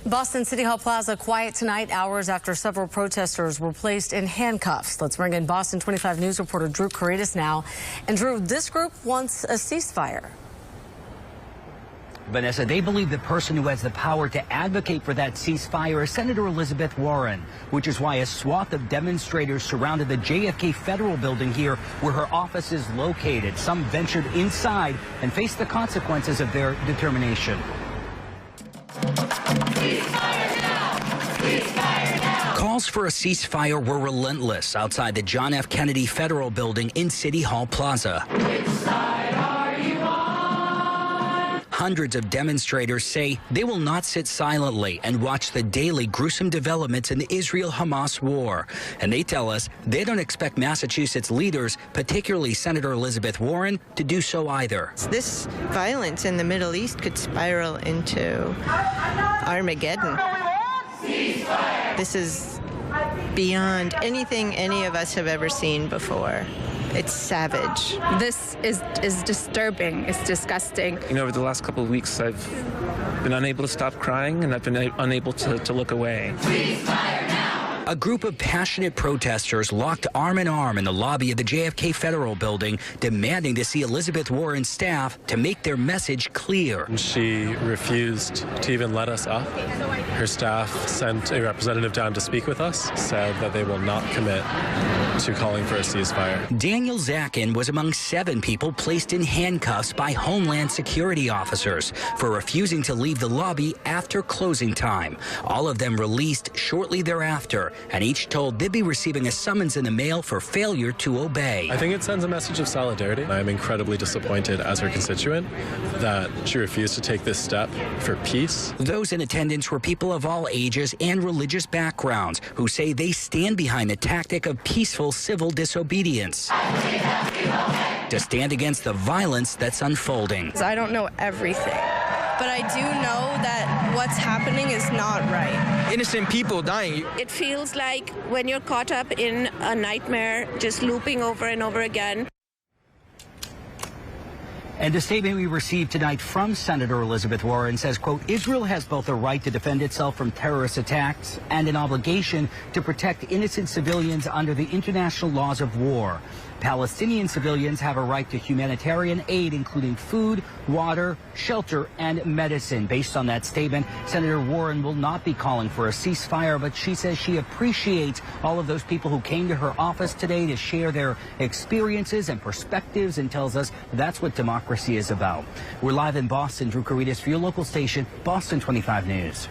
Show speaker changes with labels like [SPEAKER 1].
[SPEAKER 1] Boston City Hall Plaza quiet tonight, hours after several protesters were placed in handcuffs. Let's bring in Boston 25 News reporter Drew Caritas now. And Drew, this group wants a ceasefire.
[SPEAKER 2] Vanessa, they believe the person who has the power to advocate for that ceasefire is Senator Elizabeth Warren, which is why a swath of demonstrators surrounded the JFK Federal Building here where her office is located. Some ventured inside and faced the consequences of their determination.
[SPEAKER 3] Ceasefire now! Ceasefire now!
[SPEAKER 2] Calls for a ceasefire were relentless outside the John F. Kennedy Federal Building in City Hall Plaza.
[SPEAKER 3] Which side are you on?
[SPEAKER 2] Hundreds of demonstrators say they will not sit silently and watch the daily gruesome developments in the Israel-Hamas war. And they tell us they don't expect Massachusetts leaders, particularly Senator Elizabeth Warren, to do so either.
[SPEAKER 4] This violence in the Middle East could spiral into Armageddon.
[SPEAKER 3] Ceasefire!
[SPEAKER 4] This is beyond anything any of us have ever seen before. It's savage.
[SPEAKER 5] This is disturbing. It's disgusting.
[SPEAKER 6] Over the last couple of weeks, I've been unable to stop crying, and I've been unable to look away.
[SPEAKER 3] Ceasefire now!
[SPEAKER 2] A group of passionate protesters locked arm in arm in the lobby of the JFK Federal Building, demanding to see Elizabeth Warren's staff to make their message clear.
[SPEAKER 7] She refused to even let us up. Her staff sent a representative down to speak with us, said that they will not commit to calling for a ceasefire.
[SPEAKER 2] Daniel Zakin was among 7 people placed in handcuffs by Homeland Security officers for refusing to leave the lobby after closing time. All of them released shortly thereafter, and each told they'd be receiving a summons in the mail for failure to obey.
[SPEAKER 7] I think it sends a message of solidarity. I'm incredibly disappointed as her constituent that she refused to take this step for peace.
[SPEAKER 2] Those in attendance were people of all ages and religious backgrounds who say they stand behind the tactic of peaceful civil disobedience to stand against the violence that's unfolding.
[SPEAKER 5] I don't know everything, but I do know that what's happening is not right.
[SPEAKER 8] Innocent people dying.
[SPEAKER 5] It feels like when you're caught up in a nightmare, just looping over and over again.
[SPEAKER 2] And the statement we received tonight from Senator Elizabeth Warren says, quote, Israel has both a right to defend itself from terrorist attacks and an obligation to protect innocent civilians under the international laws of war. Palestinian civilians have a right to humanitarian aid, including food, water, shelter, and medicine. Based on that statement, Senator Warren will not be calling for a ceasefire, but she says she appreciates all of those people who came to her office today to share their experiences and perspectives, and tells us that's what democracy is about. We're live in Boston. Drew Caritas for your local station, Boston 25 News.